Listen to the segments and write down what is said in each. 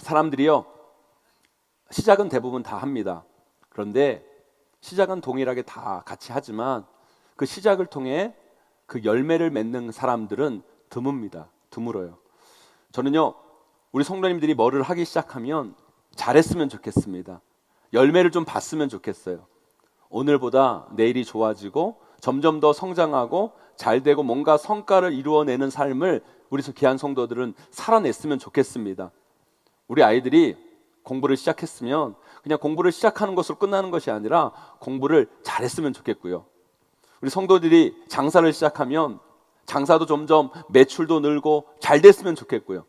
사람들이요, 시작은 대부분 다 합니다. 그런데 시작은 동일하게 다 같이 하지만 그 시작을 통해 그 열매를 맺는 사람들은 드물어요. 저는요, 우리 성도님들이 뭐를 하기 시작하면 잘했으면 좋겠습니다. 열매를 좀 봤으면 좋겠어요. 오늘보다 내일이 좋아지고 점점 더 성장하고 잘되고 뭔가 성과를 이루어내는 삶을 우리 귀한 성도들은 살아냈으면 좋겠습니다. 우리 아이들이 공부를 시작했으면 그냥 공부를 시작하는 것으로 끝나는 것이 아니라 공부를 잘했으면 좋겠고요. 우리 성도들이 장사를 시작하면 장사도 점점 매출도 늘고 잘 됐으면 좋겠고요.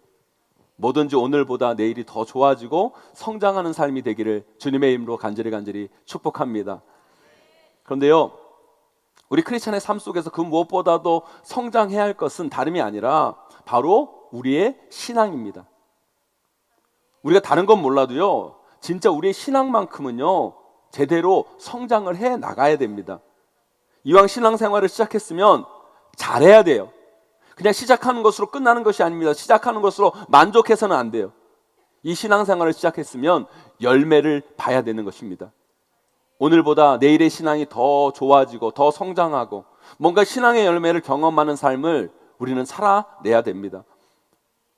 뭐든지 오늘보다 내일이 더 좋아지고 성장하는 삶이 되기를 주님의 이름으로 간절히 축복합니다. 그런데요, 우리 크리스찬의 삶 속에서 그 무엇보다도 성장해야 할 것은 다름이 아니라 바로 우리의 신앙입니다. 우리가 다른 건 몰라도요, 진짜 우리의 신앙만큼은요 제대로 성장을 해 나가야 됩니다. 이왕 신앙생활을 시작했으면 잘해야 돼요. 그냥 시작하는 것으로 끝나는 것이 아닙니다. 시작하는 것으로 만족해서는 안 돼요. 이 신앙생활을 시작했으면 열매를 봐야 되는 것입니다. 오늘보다 내일의 신앙이 더 좋아지고 더 성장하고 뭔가 신앙의 열매를 경험하는 삶을 우리는 살아내야 됩니다.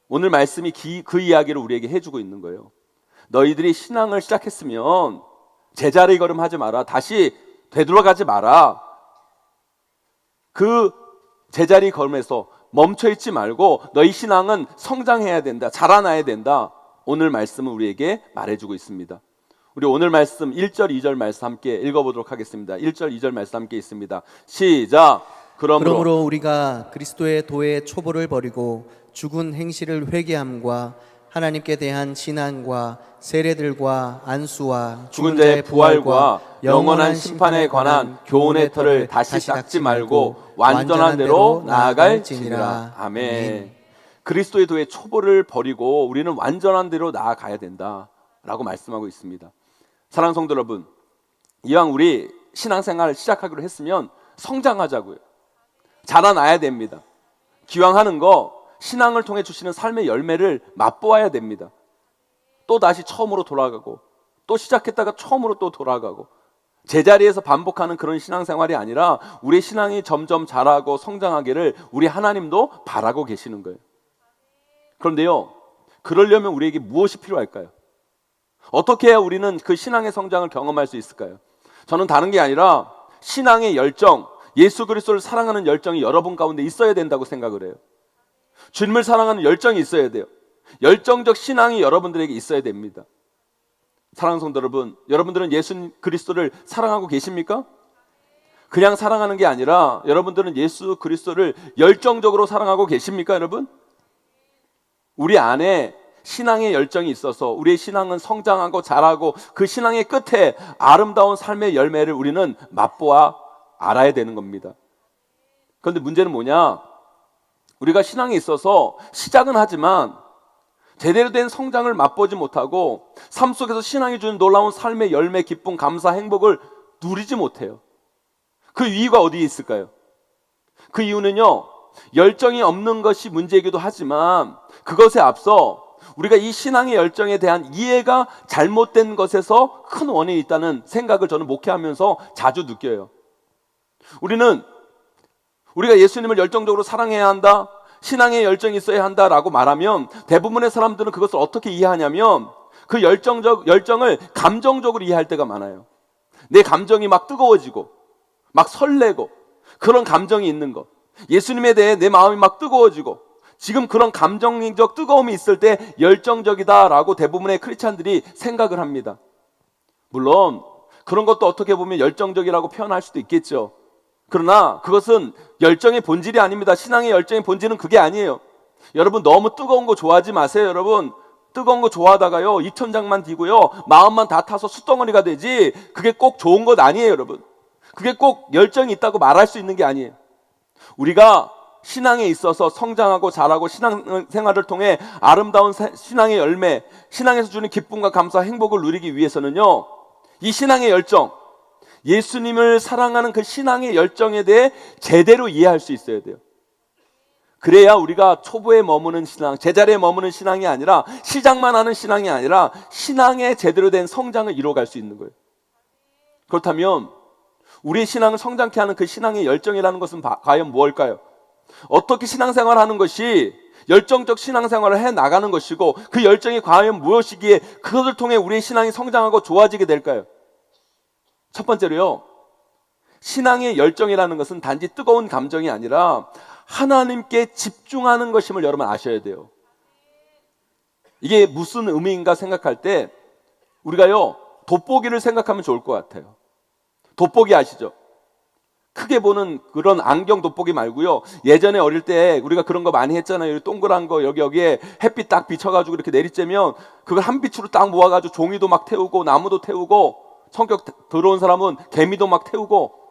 오늘 말씀이 그 이야기를 우리에게 해주고 있는 거예요. 너희들이 신앙을 시작했으면 제자리 걸음하지 마라. 다시 되돌아가지 마라. 그 제자리 걸음에서 멈춰있지 말고 너희 신앙은 성장해야 된다. 자라나야 된다. 오늘 말씀은 우리에게 말해주고 있습니다. 우리 오늘 말씀 1절 2절 말씀 함께 읽어보도록 하겠습니다. 1절 2절 말씀 함께 있습니다. 시작. 그러므로 우리가 그리스도의 도의 초보를 버리고 죽은 행실을 회개함과 하나님께 대한 신앙과 세례들과 안수와 죽은 자의 부활과 영원한 심판에 관한 교훈의 털을 다시 닦지 말고 완전한 대로 나아갈지니라. 아멘. 그리스도의 도의 초보를 버리고 우리는 완전한 대로 나아가야 된다라고 말씀하고 있습니다. 사랑하는 성도 여러분, 이왕 우리 신앙생활을 시작하기로 했으면 성장하자고요. 자라나야 됩니다. 기왕하는 거 신앙을 통해 주시는 삶의 열매를 맛보아야 됩니다. 또 다시 처음으로 돌아가고 또 시작했다가 처음으로 또 돌아가고 제자리에서 반복하는 그런 신앙생활이 아니라 우리의 신앙이 점점 자라고 성장하기를 우리 하나님도 바라고 계시는 거예요. 그런데요, 그러려면 우리에게 무엇이 필요할까요? 어떻게 해야 우리는 그 신앙의 성장을 경험할 수 있을까요? 저는 다른 게 아니라 신앙의 열정, 예수 그리스도를 사랑하는 열정이 여러분 가운데 있어야 된다고 생각을 해요. 주님을 사랑하는 열정이 있어야 돼요. 열정적 신앙이 여러분들에게 있어야 됩니다. 사랑하는 성도 여러분, 여러분들은 예수 그리스도를 사랑하고 계십니까? 그냥 사랑하는 게 아니라 여러분들은 예수 그리스도를 열정적으로 사랑하고 계십니까, 여러분? 우리 안에 신앙의 열정이 있어서 우리의 신앙은 성장하고 자라고 그 신앙의 끝에 아름다운 삶의 열매를 우리는 맛보아 알아야 되는 겁니다. 그런데 문제는 뭐냐? 우리가 신앙에 있어서 시작은 하지만 제대로 된 성장을 맛보지 못하고 삶 속에서 신앙이 주는 놀라운 삶의 열매, 기쁨, 감사, 행복을 누리지 못해요. 그 이유가 어디에 있을까요? 그 이유는요, 열정이 없는 것이 문제이기도 하지만 그것에 앞서 우리가 이 신앙의 열정에 대한 이해가 잘못된 것에서 큰 원인이 있다는 생각을 저는 목회하면서 자주 느껴요. 우리가 예수님을 열정적으로 사랑해야 한다, 신앙의 열정이 있어야 한다라고 말하면 대부분의 사람들은 그것을 어떻게 이해하냐면 그 열정을 감정적으로 이해할 때가 많아요. 내 감정이 막 뜨거워지고 막 설레고 그런 감정이 있는 것, 예수님에 대해 내 마음이 막 뜨거워지고 지금 그런 감정적 뜨거움이 있을 때 열정적이다라고 대부분의 크리스찬들이 생각을 합니다. 물론 그런 것도 어떻게 보면 열정적이라고 표현할 수도 있겠죠. 그러나 그것은 열정의 본질이 아닙니다. 신앙의 열정의 본질은 그게 아니에요. 여러분, 너무 뜨거운 거 좋아하지 마세요. 여러분, 뜨거운 거 좋아하다가요 입천장만 뒤고요 마음만 다 타서 숯덩어리가 되지 그게 꼭 좋은 것 아니에요. 여러분, 그게 꼭 열정이 있다고 말할 수 있는 게 아니에요. 우리가 신앙에 있어서 성장하고 자라고 신앙생활을 통해 아름다운 신앙의 열매, 신앙에서 주는 기쁨과 감사, 행복을 누리기 위해서는요, 이 신앙의 열정, 예수님을 사랑하는 그 신앙의 열정에 대해 제대로 이해할 수 있어야 돼요. 그래야 우리가 초보에 머무는 신앙, 제자리에 머무는 신앙이 아니라 시작만 하는 신앙이 아니라 신앙의 제대로 된 성장을 이루어갈 수 있는 거예요. 그렇다면 우리의 신앙을 성장케 하는 그 신앙의 열정이라는 것은 과연 무엇일까요? 어떻게 신앙생활을 하는 것이 열정적 신앙생활을 해나가는 것이고 그 열정이 과연 무엇이기에 그것을 통해 우리의 신앙이 성장하고 좋아지게 될까요? 첫 번째로요, 신앙의 열정이라는 것은 단지 뜨거운 감정이 아니라 하나님께 집중하는 것임을 여러분 아셔야 돼요. 이게 무슨 의미인가 생각할 때 우리가요, 돋보기를 생각하면 좋을 것 같아요. 돋보기 아시죠? 크게 보는 그런 안경 돋보기 말고요, 예전에 어릴 때 우리가 그런 거 많이 했잖아요. 동그란 거 여기에 햇빛 딱 비춰가지고 이렇게 내리쬐면 그걸 한 빛으로 딱 모아가지고 종이도 막 태우고 나무도 태우고 성격 더러운 사람은 개미도 막 태우고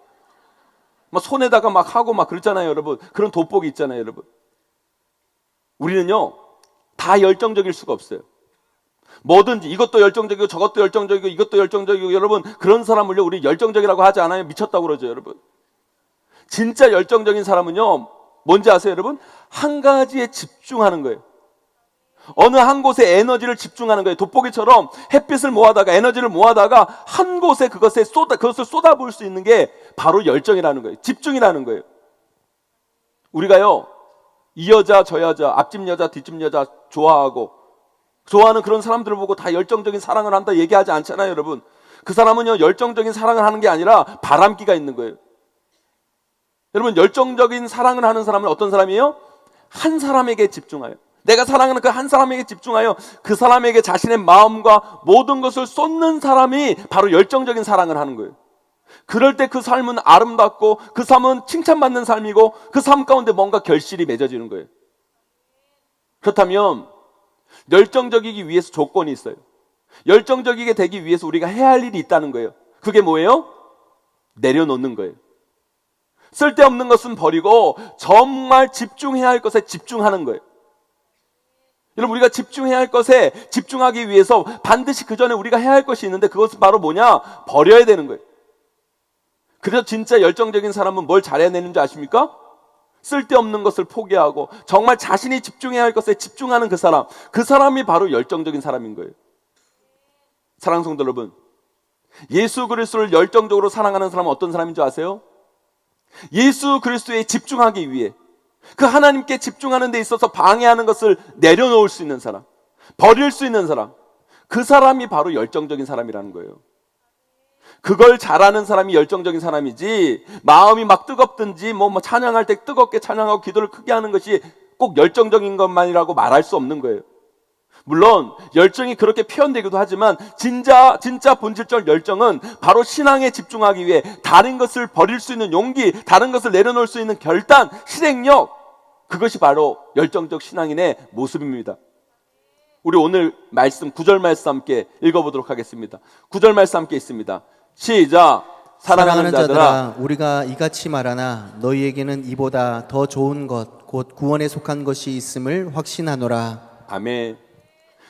막 손에다가 막 하고 막 그랬잖아요, 여러분. 그런 돋보기 있잖아요, 여러분. 우리는요, 다 열정적일 수가 없어요. 뭐든지 이것도 열정적이고 저것도 열정적이고 이것도 열정적이고, 여러분, 그런 사람을요 우리 열정적이라고 하지 않아요. 미쳤다고 그러죠, 여러분. 진짜 열정적인 사람은요 뭔지 아세요, 여러분? 한 가지에 집중하는 거예요. 어느 한 곳에 에너지를 집중하는 거예요. 돋보기처럼 햇빛을 모아다가 에너지를 모아다가 한 곳에 그것을 쏟아부을 수 있는 게 바로 열정이라는 거예요. 집중이라는 거예요. 우리가요, 이 여자 저 여자, 앞집 여자 뒷집 여자 좋아하는 그런 사람들을 보고 다 열정적인 사랑을 한다 얘기하지 않잖아요, 여러분. 그 사람은요 열정적인 사랑을 하는 게 아니라 바람기가 있는 거예요. 여러분, 열정적인 사랑을 하는 사람은 어떤 사람이에요? 한 사람에게 집중하여, 내가 사랑하는 그 한 사람에게 집중하여 그 사람에게 자신의 마음과 모든 것을 쏟는 사람이 바로 열정적인 사랑을 하는 거예요. 그럴 때 그 삶은 아름답고 그 삶은 칭찬받는 삶이고 그 삶 가운데 뭔가 결실이 맺어지는 거예요. 그렇다면 열정적이기 위해서 조건이 있어요. 열정적이게 되기 위해서 우리가 해야 할 일이 있다는 거예요. 그게 뭐예요? 내려놓는 거예요. 쓸데없는 것은 버리고 정말 집중해야 할 것에 집중하는 거예요. 여러분, 우리가 집중해야 할 것에 집중하기 위해서 반드시 그 전에 우리가 해야 할 것이 있는데 그것은 바로 뭐냐? 버려야 되는 거예요. 그래서 진짜 열정적인 사람은 뭘 잘해야 되는지 아십니까? 쓸데없는 것을 포기하고 정말 자신이 집중해야 할 것에 집중하는 그 사람이 바로 열정적인 사람인 거예요. 사랑하는 성도 여러분, 예수 그리스도를 열정적으로 사랑하는 사람은 어떤 사람인 줄 아세요? 예수 그리스도에 집중하기 위해 그 하나님께 집중하는 데 있어서 방해하는 것을 내려놓을 수 있는 사람, 버릴 수 있는 사람, 그 사람이 바로 열정적인 사람이라는 거예요. 그걸 잘하는 사람이 열정적인 사람이지, 마음이 막 뜨겁든지 뭐 찬양할 때 뜨겁게 찬양하고 기도를 크게 하는 것이 꼭 열정적인 것만이라고 말할 수 없는 거예요. 물론 열정이 그렇게 표현되기도 하지만 진짜 본질적 열정은 바로 신앙에 집중하기 위해 다른 것을 버릴 수 있는 용기, 다른 것을 내려놓을 수 있는 결단, 실행력, 그것이 바로 열정적 신앙인의 모습입니다. 우리 오늘 말씀 9절 말씀 함께 읽어보도록 하겠습니다. 9절 말씀 함께 있습니다. 시작. 사랑하는 자들아, 우리가 이같이 말하나 너희에게는 이보다 더 좋은 것 곧 구원에 속한 것이 있음을 확신하노라. 아멘.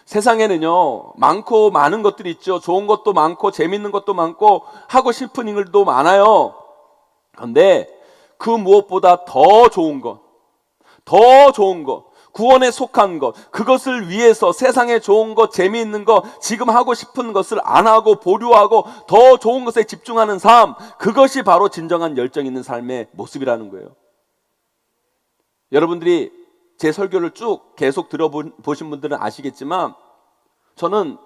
세상에는요 많고 많은 것들이 있죠. 좋은 것도 많고 재밌는 것도 많고 하고 싶은 일도 많아요. 그런데 그 무엇보다 더 좋은 것, 구원에 속한 것, 그것을 위해서 세상에 좋은 것, 재미있는 것, 지금 하고 싶은 것을 안 하고 보류하고 더 좋은 것에 집중하는 삶, 그것이 바로 진정한 열정 있는 삶의 모습이라는 거예요. 여러분들이 제 설교를 쭉 계속 들어보신 분들은 아시겠지만 저는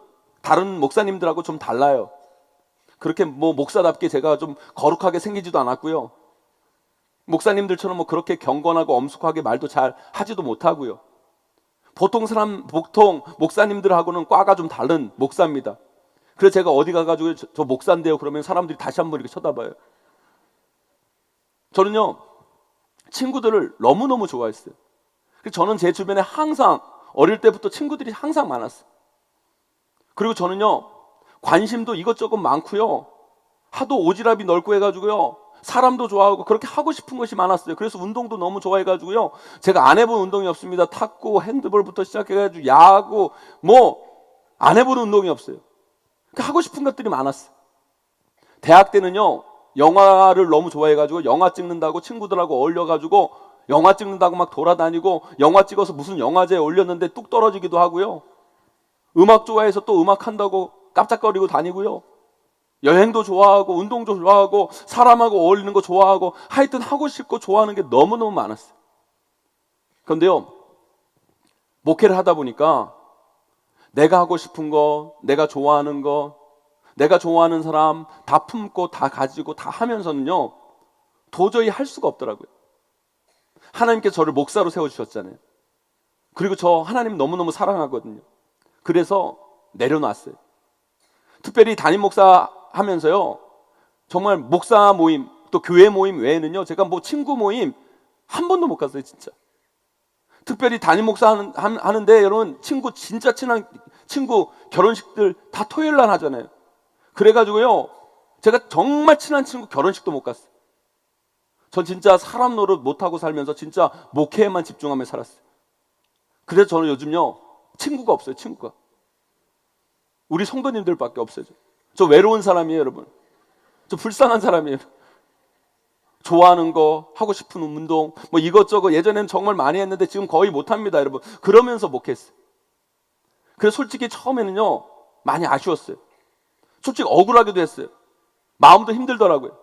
다른 목사님들하고 좀 달라요. 그렇게 목사답게 제가 좀 거룩하게 생기지도 않았고요. 목사님들처럼 그렇게 경건하고 엄숙하게 말도 잘 하지도 못하고요. 보통 목사님들하고는 과가 좀 다른 목사입니다. 그래서 제가 어디 가가지고 저 목사인데요 그러면 사람들이 다시 한번 이렇게 쳐다봐요. 저는요 친구들을 너무너무 좋아했어요. 저는 제 주변에 항상 어릴 때부터 친구들이 항상 많았어요. 그리고 저는요 관심도 이것저것 많고요, 하도 오지랖이 넓고 해가지고요 사람도 좋아하고 그렇게 하고 싶은 것이 많았어요. 그래서 운동도 너무 좋아해가지고요 제가 안 해본 운동이 없습니다. 탁구, 핸드볼부터 시작해가지고 야구 안 해본 운동이 없어요. 하고 싶은 것들이 많았어요. 대학 때는요 영화를 너무 좋아해가지고 영화 찍는다고 친구들하고 어울려가지고 영화 찍는다고 막 돌아다니고 영화 찍어서 무슨 영화제에 올렸는데 뚝 떨어지기도 하고요. 음악 좋아해서 또 음악 한다고 깜짝거리고 다니고요. 여행도 좋아하고 운동도 좋아하고 사람하고 어울리는 거 좋아하고 하여튼 하고 싶고 좋아하는 게 너무너무 많았어요. 그런데요, 목회를 하다 보니까 내가 하고 싶은 거, 내가 좋아하는 거, 내가 좋아하는 사람 다 품고 다 가지고 다 하면서는요, 도저히 할 수가 없더라고요. 하나님께서 저를 목사로 세워주셨잖아요. 그리고 저 하나님 너무너무 사랑하거든요. 그래서 내려놨어요. 특별히 담임 목사 하면서요, 정말 목사 모임 또 교회 모임 외에는요, 제가 뭐 친구 모임 한 번도 못 갔어요. 진짜. 특별히 담임 목사 하는데 여러분, 친구 진짜 친한 친구 결혼식들 다 토요일 날 하잖아요. 그래가지고요, 제가 정말 친한 친구 결혼식도 못 갔어요. 전 진짜 사람 노릇 못하고 살면서 진짜 목회에만 집중하며 살았어요. 그래서 저는 요즘요, 친구가 없어요. 친구가. 우리 성도님들밖에 없어요. 저 외로운 사람이에요, 여러분. 저 불쌍한 사람이에요. 좋아하는 거, 하고 싶은 운동, 뭐 이것저것 예전에는 정말 많이 했는데 지금 거의 못합니다, 여러분. 그러면서 목회했어요. 그래서 솔직히 처음에는요, 많이 아쉬웠어요. 솔직히 억울하기도 했어요. 마음도 힘들더라고요.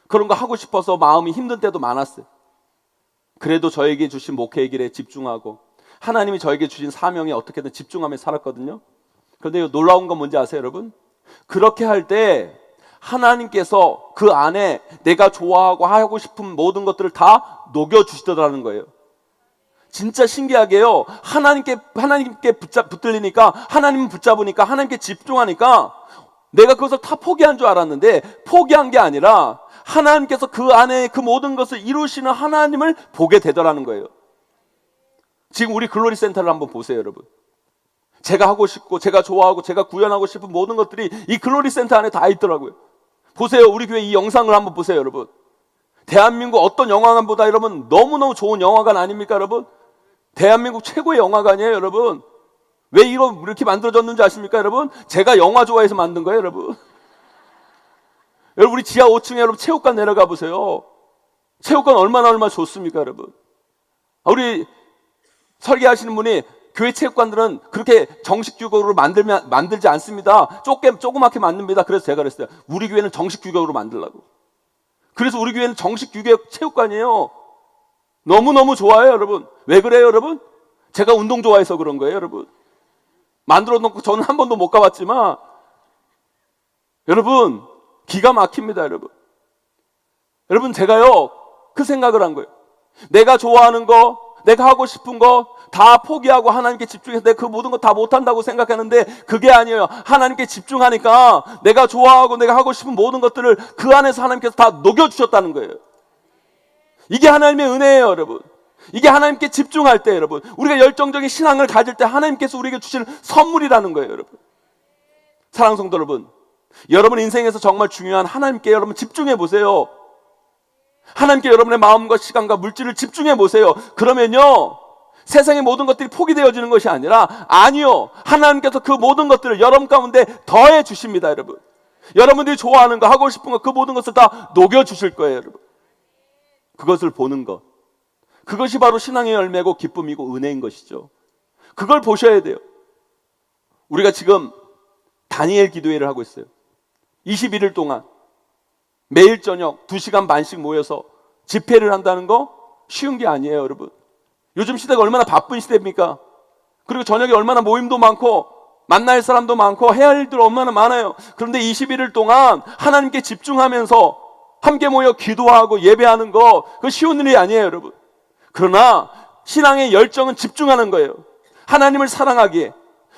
그런 거 하고 싶어서 마음이 힘든 때도 많았어요. 그래도 저에게 주신 목회의 길에 집중하고 하나님이 저에게 주신 사명에 어떻게든 집중하며 살았거든요. 그런데 놀라운 건 뭔지 아세요, 여러분? 그렇게 할 때 하나님께서 그 안에 내가 좋아하고 하고 싶은 모든 것들을 다 녹여주시더라는 거예요. 진짜 신기하게요, 하나님께 붙들리니까, 하나님 붙잡으니까, 하나님께 집중하니까 내가 그것을 다 포기한 줄 알았는데 포기한 게 아니라 하나님께서 그 안에 그 모든 것을 이루시는 하나님을 보게 되더라는 거예요. 지금 우리 글로리 센터를 한번 보세요, 여러분. 제가 하고 싶고 제가 좋아하고 제가 구현하고 싶은 모든 것들이 이 글로리 센터 안에 다 있더라고요. 보세요, 우리 교회 이 영상을 한번 보세요, 여러분. 대한민국 어떤 영화관보다 여러분 너무너무 좋은 영화관 아닙니까, 여러분? 대한민국 최고의 영화관이에요, 여러분. 왜 이렇게 만들어졌는지 아십니까, 여러분? 제가 영화 좋아해서 만든 거예요, 여러분. 여러분, 우리 지하 5층에 여러분 체육관 내려가 보세요. 체육관 얼마나 좋습니까, 여러분? 우리 설계하시는 분이 교회 체육관들은 그렇게 정식 규격으로 만들지 않습니다. 조그맣게 만듭니다. 그래서 제가 그랬어요. 우리 교회는 정식 규격으로 만들라고. 그래서 우리 교회는 정식 규격 체육관이에요. 너무너무 좋아요, 여러분. 왜 그래요, 여러분? 제가 운동 좋아해서 그런 거예요, 여러분. 만들어 놓고 저는 한 번도 못 가봤지만 여러분, 기가 막힙니다, 여러분. 여러분, 제가요, 그 생각을 한 거예요. 내가 좋아하는 거, 내가 하고 싶은 거 다 포기하고 하나님께 집중해서 내가 그 모든 거 다 못한다고 생각하는데 그게 아니에요. 하나님께 집중하니까 내가 좋아하고 내가 하고 싶은 모든 것들을 그 안에서 하나님께서 다 녹여주셨다는 거예요. 이게 하나님의 은혜예요, 여러분. 이게 하나님께 집중할 때, 여러분, 우리가 열정적인 신앙을 가질 때 하나님께서 우리에게 주시는 선물이라는 거예요, 여러분. 사랑하는 성도 여러분, 여러분 인생에서 정말 중요한 하나님께 여러분 집중해 보세요. 하나님께 여러분의 마음과 시간과 물질을 집중해 보세요. 그러면요, 세상의 모든 것들이 포기되어지는 것이 아니라, 아니요, 하나님께서 그 모든 것들을 여러분 가운데 더해 주십니다, 여러분. 여러분들이 좋아하는 거, 하고 싶은 거, 그 모든 것을 다 녹여 주실 거예요, 여러분. 그것을 보는 것, 그것이 바로 신앙의 열매고 기쁨이고 은혜인 것이죠. 그걸 보셔야 돼요. 우리가 지금 다니엘 기도회를 하고 있어요. 21일 동안 매일 저녁 2시간 반씩 모여서 집회를 한다는 거 쉬운 게 아니에요, 여러분. 요즘 시대가 얼마나 바쁜 시대입니까? 그리고 저녁에 얼마나 모임도 많고 만날 사람도 많고 해야 할 일들 얼마나 많아요. 그런데 21일 동안 하나님께 집중하면서 함께 모여 기도하고 예배하는 거, 그거 쉬운 일이 아니에요, 여러분. 그러나 신앙의 열정은 집중하는 거예요. 하나님을 사랑하기에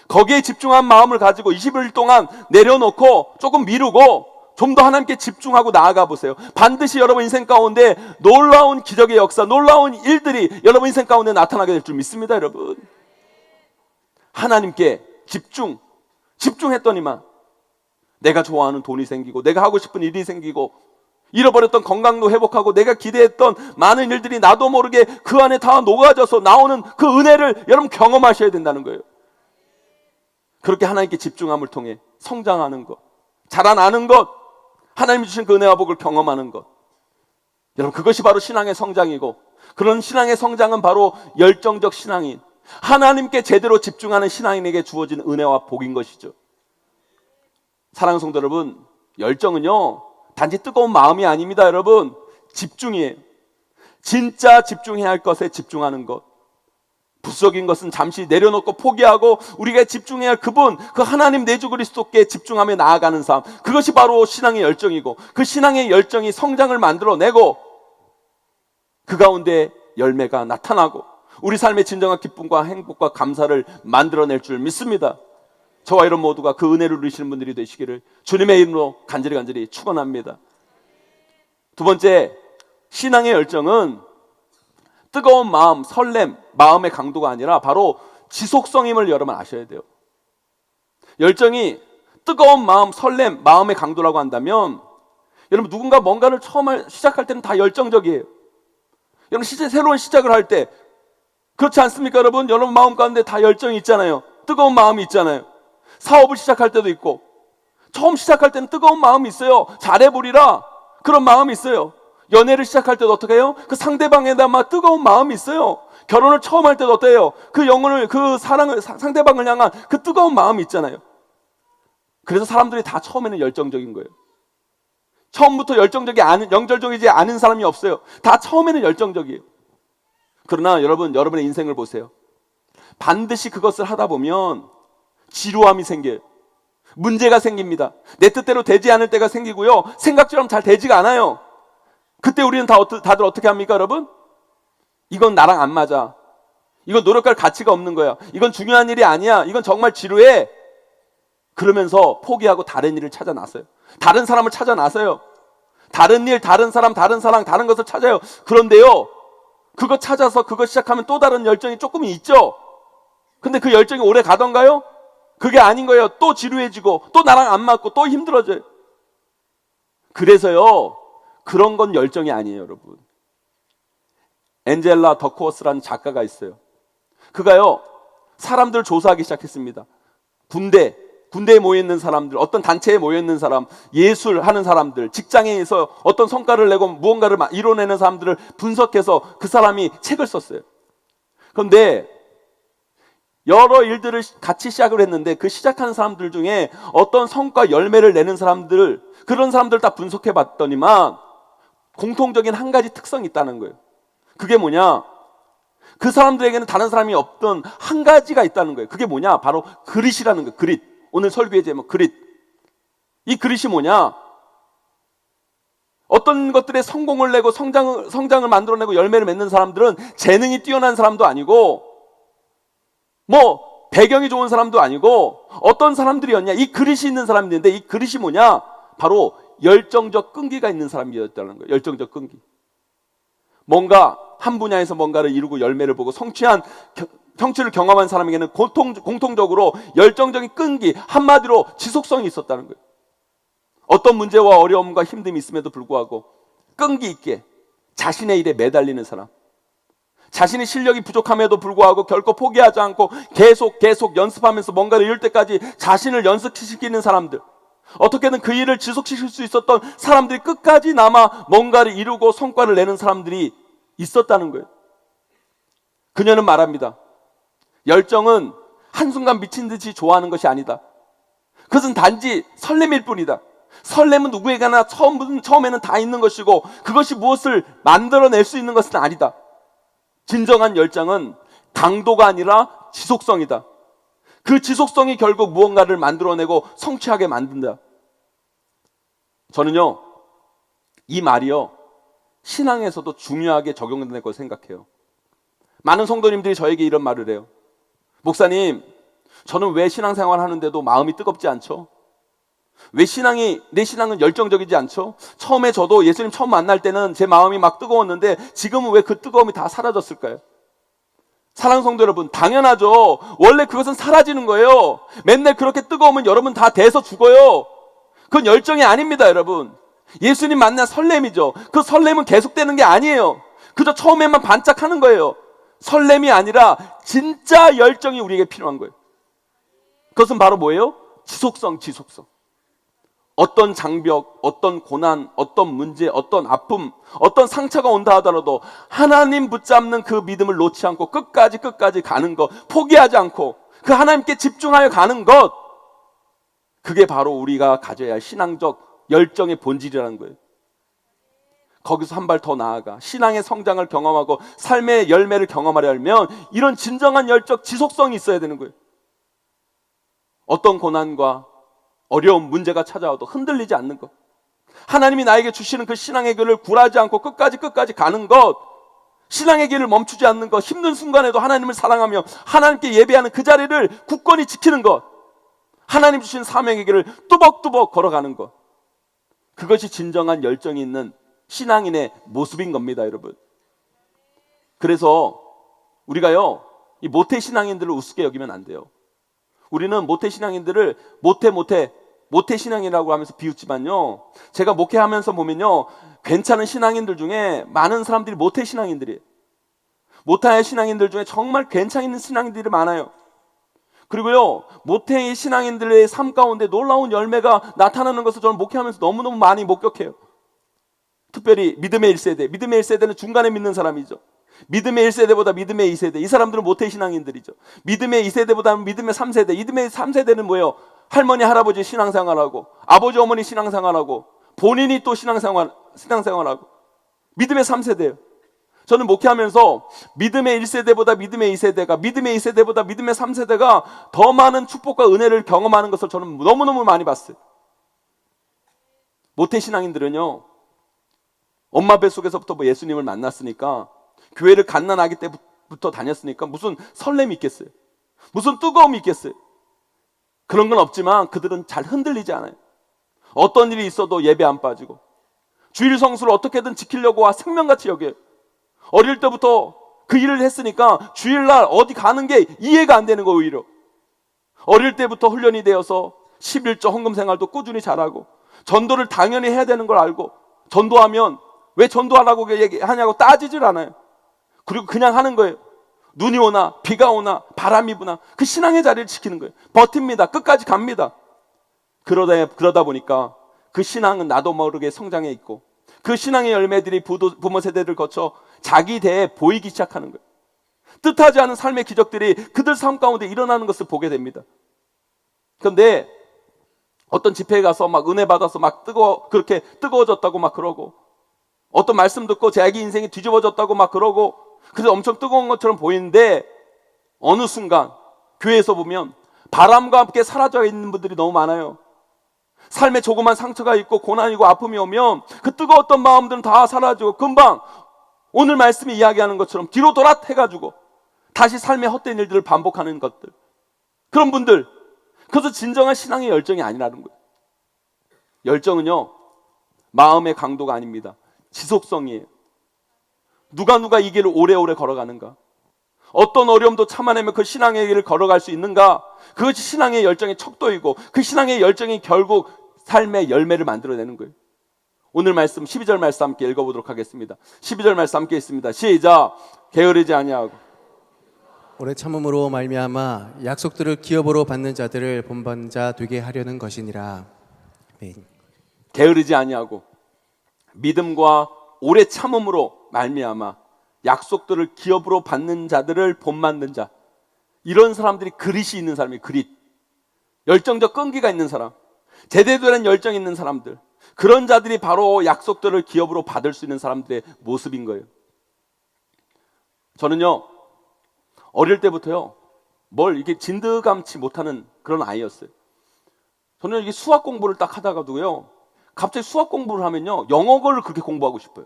거기에 집중한 마음을 가지고 21일 동안 내려놓고 조금 미루고 좀 더 하나님께 집중하고 나아가 보세요. 반드시 여러분 인생 가운데 놀라운 기적의 역사, 놀라운 일들이 여러분 인생 가운데 나타나게 될 줄 믿습니다, 여러분. 하나님께 집중했더니만 내가 좋아하는 돈이 생기고 내가 하고 싶은 일이 생기고 잃어버렸던 건강도 회복하고 내가 기대했던 많은 일들이 나도 모르게 그 안에 다 녹아져서 나오는 그 은혜를 여러분 경험하셔야 된다는 거예요. 그렇게 하나님께 집중함을 통해 성장하는 것, 자라나는 것, 하나님이 주신 그 은혜와 복을 경험하는 것, 여러분 그것이 바로 신앙의 성장이고 그런 신앙의 성장은 바로 열정적 신앙인, 하나님께 제대로 집중하는 신앙인에게 주어진 은혜와 복인 것이죠. 사랑하는 성도 여러분, 열정은요 단지 뜨거운 마음이 아닙니다. 여러분, 집중이에요. 진짜 집중해야 할 것에 집중하는 것, 부수적인 것은 잠시 내려놓고 포기하고 우리가 집중해야 할 그분, 그 하나님 내주 그리스도께 집중하며 나아가는 삶, 그것이 바로 신앙의 열정이고, 그 신앙의 열정이 성장을 만들어내고 그 가운데 열매가 나타나고 우리 삶의 진정한 기쁨과 행복과 감사를 만들어낼 줄 믿습니다. 저와 여러분 모두가 그 은혜를 누리시는 분들이 되시기를 주님의 이름으로 간절히 축원합니다. 두 번째, 신앙의 열정은 뜨거운 마음, 설렘, 마음의 강도가 아니라 바로 지속성임을 여러분 아셔야 돼요. 열정이 뜨거운 마음, 설렘, 마음의 강도라고 한다면 여러분 누군가 뭔가를 처음 시작할 때는 다 열정적이에요. 여러분 새로운 시작을 할 때 그렇지 않습니까? 여러분 마음 가운데 다 열정이 있잖아요. 뜨거운 마음이 있잖아요. 사업을 시작할 때도 있고 처음 시작할 때는 뜨거운 마음이 있어요. 잘해보리라 그런 마음이 있어요. 연애를 시작할 때도 어떻게 해요? 그 상대방에다 막 뜨거운 마음이 있어요. 결혼을 처음 할 때도 어때요? 그 영혼을, 그 사랑을, 상대방을 향한 그 뜨거운 마음이 있잖아요. 그래서 사람들이 다 처음에는 열정적인 거예요. 처음부터 영절적이지 않은 사람이 없어요. 다 처음에는 열정적이에요. 그러나 여러분의 인생을 보세요. 반드시 그것을 하다 보면 지루함이 생겨요. 문제가 생깁니다. 내 뜻대로 되지 않을 때가 생기고요. 생각처럼 잘 되지가 않아요. 그때 우리는 다들 어떻게 합니까, 여러분? 이건 나랑 안 맞아. 이건 노력할 가치가 없는 거야. 이건 중요한 일이 아니야. 이건 정말 지루해. 그러면서 포기하고 다른 일을 찾아 나서요. 다른 사람을 찾아 나서요. 다른 일, 다른 사람, 다른 사랑, 다른 것을 찾아요. 그런데요, 그거 찾아서 그거 시작하면 또 다른 열정이 조금 있죠. 근데 그 열정이 오래 가던가요? 그게 아닌 거예요. 또 지루해지고 또 나랑 안 맞고 또 힘들어져요. 그래서요, 그런 건 열정이 아니에요, 여러분. 엔젤라 더크워스라는 작가가 있어요. 그가요, 사람들을 조사하기 시작했습니다. 군대에 모여있는 사람들, 어떤 단체에 모여있는 사람, 예술하는 사람들, 직장에서 어떤 성과를 내고 무언가를 이뤄내는 사람들을 분석해서 그 사람이 책을 썼어요. 그런데 여러 일들을 같이 시작을 했는데 그 시작하는 사람들 중에 어떤 성과 열매를 내는 사람들, 그런 사람들 다 분석해 봤더니만 공통적인 한 가지 특성이 있다는 거예요. 그게 뭐냐? 그 사람들에게는 다른 사람이 없던 한 가지가 있다는 거예요. 그게 뭐냐? 바로 그릿이라는 거예요. 그릿. 오늘 설교의 제목 그릿. 이 그릿이 뭐냐? 어떤 것들에 성공을 내고 성장을 만들어내고 열매를 맺는 사람들은 재능이 뛰어난 사람도 아니고 배경이 좋은 사람도 아니고 어떤 사람들이었냐? 이 그릿이 있는 사람들인데 이 그릿이 뭐냐? 바로 열정적 끈기가 있는 사람이었다는 거예요. 열정적 끈기. 뭔가 한 분야에서 뭔가를 이루고 열매를 보고 성취를 경험한 사람에게는 공통적으로 열정적인 끈기, 한마디로 지속성이 있었다는 거예요. 어떤 문제와 어려움과 힘듦이 있음에도 불구하고 끈기 있게 자신의 일에 매달리는 사람, 자신의 실력이 부족함에도 불구하고 결코 포기하지 않고 계속 연습하면서 뭔가를 이룰 때까지 자신을 연습시키는 사람들, 어떻게든 그 일을 지속시킬 수 있었던 사람들이 끝까지 남아 뭔가를 이루고 성과를 내는 사람들이 있었다는 거예요. 그녀는 말합니다. 열정은 한순간 미친 듯이 좋아하는 것이 아니다. 그것은 단지 설렘일 뿐이다. 설렘은 누구에게나 처음에는 다 있는 것이고 그것이 무엇을 만들어낼 수 있는 것은 아니다. 진정한 열정은 강도가 아니라 지속성이다. 그 지속성이 결국 무언가를 만들어내고 성취하게 만든다. 저는요, 이 말이요, 신앙에서도 중요하게 적용될 거라고 생각해요. 많은 성도님들이 저에게 이런 말을 해요. 목사님, 저는 왜 신앙생활 하는데도 마음이 뜨겁지 않죠? 왜 내 신앙은 열정적이지 않죠? 처음에 저도 예수님 처음 만날 때는 제 마음이 막 뜨거웠는데 지금은 왜 그 뜨거움이 다 사라졌을까요? 사랑하는 성도 여러분, 당연하죠. 원래 그것은 사라지는 거예요. 맨날 그렇게 뜨거우면 여러분 다 돼서 죽어요. 그건 열정이 아닙니다, 여러분. 예수님 만난 설렘이죠. 그 설렘은 계속되는 게 아니에요. 그저 처음에만 반짝하는 거예요. 설렘이 아니라 진짜 열정이 우리에게 필요한 거예요. 그것은 바로 뭐예요? 지속성. 어떤 장벽, 어떤 고난, 어떤 문제, 어떤 아픔, 어떤 상처가 온다 하더라도 하나님 붙잡는 그 믿음을 놓지 않고 끝까지 가는 것, 포기하지 않고 그 하나님께 집중하여 가는 것, 그게 바로 우리가 가져야 할 신앙적 열정의 본질이라는 거예요. 거기서 한 발 더 나아가 신앙의 성장을 경험하고 삶의 열매를 경험하려면 이런 진정한 열정, 지속성이 있어야 되는 거예요. 어떤 고난과 어려운 문제가 찾아와도 흔들리지 않는 것, 하나님이 나에게 주시는 그 신앙의 길을 굴하지 않고 끝까지 가는 것, 신앙의 길을 멈추지 않는 것, 힘든 순간에도 하나님을 사랑하며 하나님께 예배하는 그 자리를 굳건히 지키는 것, 하나님 주신 사명의 길을 뚜벅뚜벅 걸어가는 것, 그것이 진정한 열정이 있는 신앙인의 모습인 겁니다, 여러분. 그래서 우리가요, 이 모태신앙인들을 우습게 여기면 안 돼요. 우리는 모태신앙인들을 모태신앙이라고 하면서 비웃지만요, 제가 목회하면서 보면요, 괜찮은 신앙인들 중에 많은 사람들이 모태신앙인들이에요. 모태의 신앙인들 중에 정말 괜찮은 신앙인들이 많아요. 그리고요, 모태의 신앙인들의 삶 가운데 놀라운 열매가 나타나는 것을 저는 목회하면서 너무너무 많이 목격해요. 특별히 믿음의 1세대, 믿음의 1세대는 중간에 믿는 사람이죠. 믿음의 1세대보다 믿음의 2세대, 이 사람들은 모태 신앙인들이죠. 믿음의 2세대보다는 믿음의 3세대, 믿음의 3세대는 뭐예요? 할머니, 할아버지 신앙생활하고 아버지, 어머니 신앙생활하고 본인이 또 신앙생활하고 믿음의 3세대예요. 저는 목회하면서 믿음의 1세대보다 믿음의 2세대가, 믿음의 2세대보다 믿음의 3세대가 더 많은 축복과 은혜를 경험하는 것을 저는 너무너무 많이 봤어요. 모태 신앙인들은요, 엄마 뱃속에서부터 예수님을 만났으니까, 교회를 갓난아기 때부터 다녔으니까 무슨 설렘이 있겠어요? 무슨 뜨거움이 있겠어요? 그런 건 없지만 그들은 잘 흔들리지 않아요. 어떤 일이 있어도 예배 안 빠지고 주일 성수를 어떻게든 지키려고 생명같이 여겨요. 어릴 때부터 그 일을 했으니까 주일날 어디 가는 게 이해가 안 되는 거, 오히려. 어릴 때부터 훈련이 되어서 11조 헌금 생활도 꾸준히 잘하고 전도를 당연히 해야 되는 걸 알고, 전도하면 왜 전도하라고 얘기하냐고 따지질 않아요. 그리고 그냥 하는 거예요. 눈이 오나 비가 오나 바람이 부나 그 신앙의 자리를 지키는 거예요. 버팁니다. 끝까지 갑니다. 그러다 보니까 그 신앙은 나도 모르게 성장해 있고, 그 신앙의 열매들이 부모 세대를 거쳐 자기 대에 보이기 시작하는 거예요. 뜻하지 않은 삶의 기적들이 그들 삶 가운데 일어나는 것을 보게 됩니다. 그런데 어떤 집회에 가서 막 은혜 받아서 막 그렇게 뜨거워졌다고 막 그러고, 어떤 말씀 듣고 자기 인생이 뒤집어졌다고 막 그러고, 그래서 엄청 뜨거운 것처럼 보이는데 어느 순간 교회에서 보면 바람과 함께 사라져 있는 분들이 너무 많아요. 삶에 조그만 상처가 있고 고난이고 아픔이 오면 그 뜨거웠던 마음들은 다 사라지고 금방 오늘 말씀이 이야기하는 것처럼 뒤로 돌아 해가지고 다시 삶의 헛된 일들을 반복하는 것들, 그런 분들, 그것은 진정한 신앙의 열정이 아니라는 거예요. 열정은요, 마음의 강도가 아닙니다. 지속성이에요. 누가 이 길을 오래오래 걸어가는가, 어떤 어려움도 참아내며 그 신앙의 길을 걸어갈 수 있는가, 그것이 신앙의 열정의 척도이고 그 신앙의 열정이 결국 삶의 열매를 만들어내는 거예요. 오늘 말씀 12절 말씀 함께 읽어보도록 하겠습니다. 12절 말씀 함께 있습니다. 시작. 게으르지 아니하고 오래 참음으로 말미암아 약속들을 기업으로 받는 자들을 본받자 되게 하려는 것이니라. 아멘. 게으르지 아니하고 믿음과 오래 참음으로 말미암아 약속들을 기업으로 받는 자들을 본받는 자, 이런 사람들이 그릿이 있는 사람이에요. 그릿, 열정적 끈기가 있는 사람, 제대로 된 열정이 있는 사람들, 그런 자들이 바로 약속들을 기업으로 받을 수 있는 사람들의 모습인 거예요. 저는요, 어릴 때부터요, 뭘 이게 진드감치 못하는 그런 아이였어요. 저는 이게 수학 공부를 딱 하다가도요, 갑자기 수학 공부를 하면요, 영어를 그렇게 공부하고 싶어요.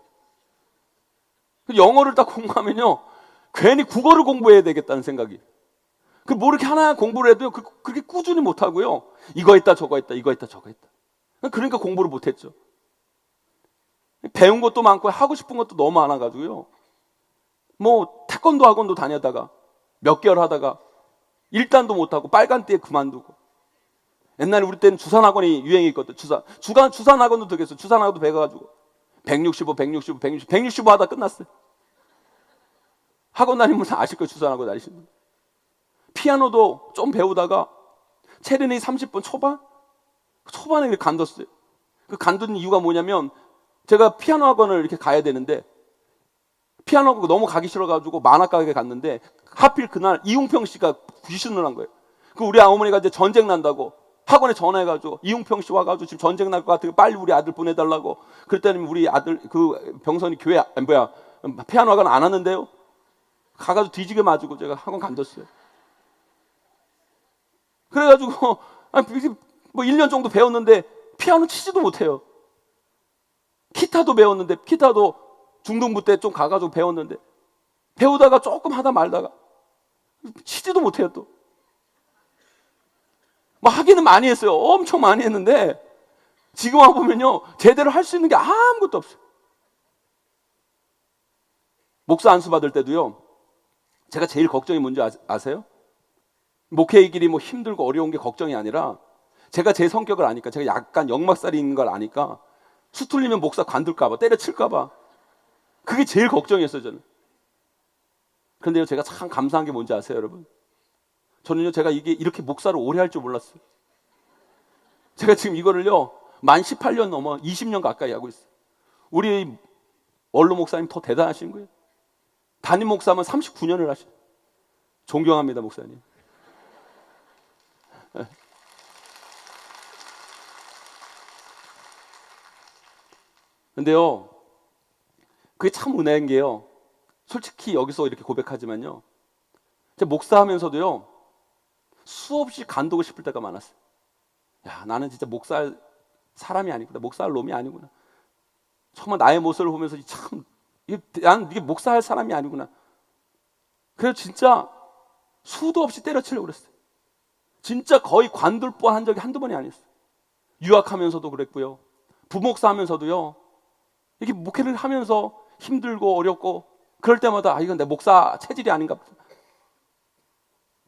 영어를 딱 공부하면요, 괜히 국어를 공부해야 되겠다는 생각이. 뭐 이렇게 하나 공부를 해도 그렇게 꾸준히 못하고요, 이거 했다 저거 했다 이거 했다 저거 했다. 그러니까 공부를 못했죠. 배운 것도 많고 하고 싶은 것도 너무 많아가지고요, 뭐 태권도 학원도 다녀다가 몇 개월 하다가 일단도 못하고 빨간띠에 그만두고, 옛날에 우리 때는 주산학원이 유행이 있거든. 주산학원도 되겠어요. 주산학원도 배워가지고 165 하다 끝났어요. 학원 다니면 아실 거예요. 주산학원 다니시는 분. 피아노도 좀 배우다가 체르니 30분 초반에 간뒀어요. 그 간둔 이유가 뭐냐면 제가 피아노 학원을 이렇게 가야 되는데 피아노 학원 너무 가기 싫어가지고 만화가게 갔는데 하필 그날 이웅평 씨가 귀신을 한 거예요. 그 우리 어머니가 이제 전쟁 난다고 학원에 전화해가지고 이웅평 씨 와가지고 지금 전쟁 날 것 같으니까 빨리 우리 아들 보내달라고. 그랬더니 우리 아들 그 병선이 교회 피아노 학원 안 하는데요. 가가지고 뒤지게 맞고 제가 학원 간뒀어요. 그래가지고 뭐 1년 정도 배웠는데 피아노 치지도 못해요. 기타도 배웠는데 기타도 중등부 때 좀 가가지고 배웠는데 배우다가 조금 하다 말다가 치지도 못해요. 또 뭐 하기는 많이 했어요. 엄청 많이 했는데 지금 와보면요 제대로 할 수 있는 게 아무것도 없어요. 목사 안수 받을 때도요 제가 제일 걱정이 뭔지 아세요? 목회의 길이 뭐 힘들고 어려운 게 걱정이 아니라 제가 제 성격을 아니까, 제가 약간 역막살이 있는 걸 아니까 수틀리면 목사 관둘까봐, 때려칠까봐 그게 제일 걱정이었어요 저는. 그런데요 제가 참 감사한 게 뭔지 아세요 여러분? 저는요 제가 이게 이렇게 목사를 오래 할 줄 몰랐어요. 제가 지금 이거를요 만 18년 넘어 20년 가까이 하고 있어요. 우리 원로 목사님 더 대단하신 거예요. 담임 목사면 39년을 하셔요. 존경합니다 목사님. 근데요 그게 참 은혜인 게요, 솔직히 여기서 이렇게 고백하지만요 제가 목사하면서도요 수없이 간두고 싶을 때가 많았어요. 야, 나는 진짜 목사할 사람이 아니구나, 목사할 놈이 아니구나. 정말 나의 모습을 보면서 참 나는 이게 목사할 사람이 아니구나. 그래서 진짜 수도 없이 때려치려고 그랬어요. 진짜 거의 관둘 뻔한 적이 한두 번이 아니었어요. 유학하면서도 그랬고요, 부목사 하면서도요 이렇게 목회를 하면서 힘들고 어렵고 그럴 때마다 아, 이건 내 목사 체질이 아닌가 보다.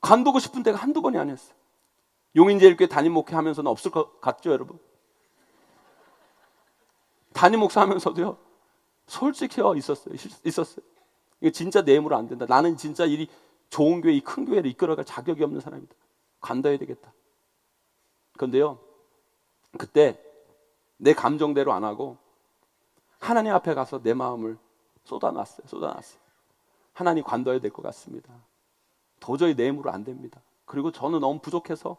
관두고 싶은 때가 한두 번이 아니었어요. 용인제일교회 담임 목회하면서는 없을 것 같죠 여러분? 담임 목사 하면서도요 솔직히 있었어요. 이게 진짜 내 힘으로 안 된다. 나는 진짜 이 좋은 교회, 이 큰 교회를 이끌어갈 자격이 없는 사람이다. 관둬야 되겠다. 그런데요 그때 내 감정대로 안 하고 하나님 앞에 가서 내 마음을 쏟아놨어요. 하나님 관둬야 될 것 같습니다. 도저히 내 힘으로 안 됩니다. 그리고 저는 너무 부족해서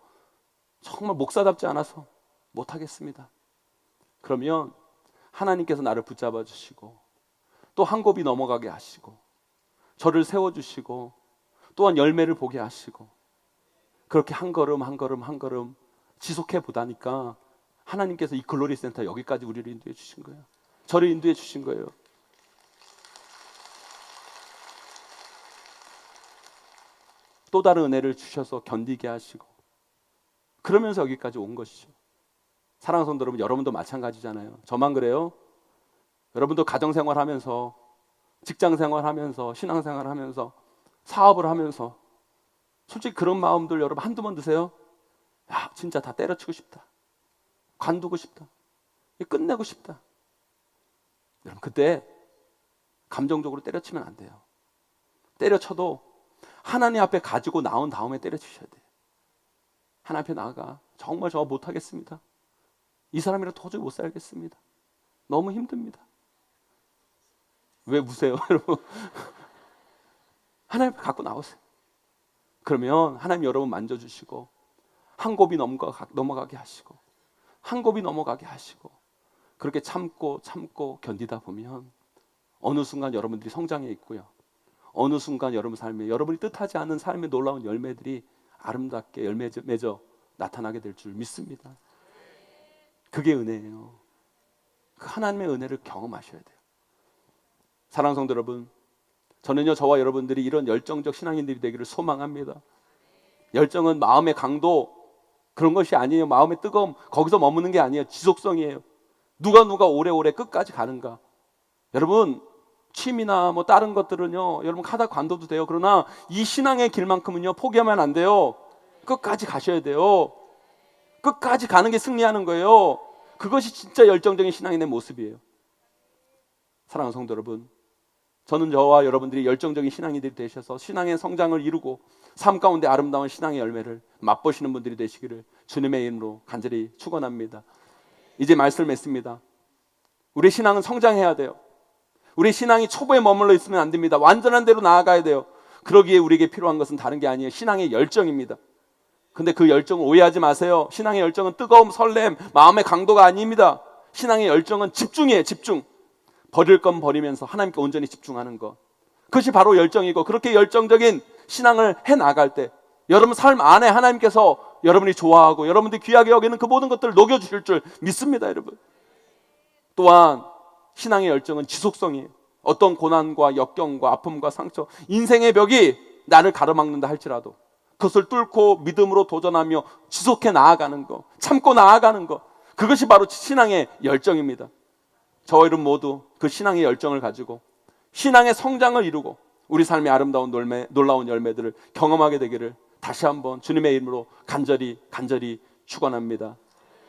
정말 목사답지 않아서 못하겠습니다. 그러면 하나님께서 나를 붙잡아 주시고 또 한 곱이 넘어가게 하시고 저를 세워주시고 또한 열매를 보게 하시고 그렇게 한 걸음 한 걸음 한 걸음 지속해 보다니까 하나님께서 이 글로리 센터 여기까지 우리를 인도해 주신 거예요. 저를 인도해 주신 거예요. 또 다른 은혜를 주셔서 견디게 하시고 그러면서 여기까지 온 것이죠. 사랑하는 성도 여러분, 여러분도 마찬가지잖아요. 저만 그래요? 여러분도 가정생활하면서 직장생활하면서 신앙생활하면서 사업을 하면서 솔직히 그런 마음들 여러분 한두 번 드세요? 야, 진짜 다 때려치고 싶다, 관두고 싶다, 끝내고 싶다. 여러분 그때 감정적으로 때려치면 안 돼요. 때려쳐도 하나님 앞에 가지고 나온 다음에 때려치셔야 돼요. 하나님 앞에 나아가 정말 저 못하겠습니다. 이 사람이랑 도저히 못 살겠습니다. 너무 힘듭니다. 왜 우세요 여러분? 하나님 앞에 갖고 나오세요. 그러면 하나님 여러분 만져주시고 한 곱이 넘어가게 하시고 한 곱이 넘어가게 하시고 그렇게 참고 견디다 보면 어느 순간 여러분들이 성장해 있고요, 어느 순간 여러분 삶에 여러분이 뜻하지 않은 삶의 놀라운 열매들이 아름답게 열매 맺어 나타나게 될 줄 믿습니다. 그게 은혜예요. 그 하나님의 은혜를 경험하셔야 돼요. 사랑하는 성도 여러분, 저는요 저와 여러분들이 이런 열정적 신앙인들이 되기를 소망합니다. 열정은 마음의 강도 그런 것이 아니에요. 마음의 뜨거움 거기서 머무는 게 아니에요. 지속성이에요. 누가 오래오래 끝까지 가는가. 여러분 취미나 뭐 다른 것들은요 여러분 하다 관둬도 돼요. 그러나 이 신앙의 길만큼은요 포기하면 안 돼요. 끝까지 가셔야 돼요. 끝까지 가는 게 승리하는 거예요. 그것이 진짜 열정적인 신앙인의 모습이에요. 사랑하는 성도 여러분, 저는 저와 여러분들이 열정적인 신앙인들이 되셔서 신앙의 성장을 이루고 삶 가운데 아름다운 신앙의 열매를 맛보시는 분들이 되시기를 주님의 이름으로 간절히 축원합니다. 이제 말씀을 맺습니다. 우리 신앙은 성장해야 돼요. 우리 신앙이 초보에 머물러 있으면 안 됩니다. 완전한 대로 나아가야 돼요. 그러기에 우리에게 필요한 것은 다른 게 아니에요. 신앙의 열정입니다. 근데 그 열정을 오해하지 마세요. 신앙의 열정은 뜨거움, 설렘, 마음의 강도가 아닙니다. 신앙의 열정은 집중이에요. 집중. 버릴 건 버리면서 하나님께 온전히 집중하는 것. 그것이 바로 열정이고, 그렇게 열정적인 신앙을 해나갈 때 여러분 삶 안에 하나님께서 여러분이 좋아하고 여러분들이 귀하게 여기는 그 모든 것들을 녹여주실 줄 믿습니다. 여러분. 또한 신앙의 열정은 지속성이에요. 어떤 고난과 역경과 아픔과 상처, 인생의 벽이 나를 가로막는다 할지라도 그것을 뚫고 믿음으로 도전하며 지속해 나아가는 것, 참고 나아가는 것, 그것이 바로 신앙의 열정입니다. 저와 여러분 모두 그 신앙의 열정을 가지고 신앙의 성장을 이루고 우리 삶의 아름다운 놀라운 열매들을 경험하게 되기를 다시 한번 주님의 이름으로 간절히 축원합니다.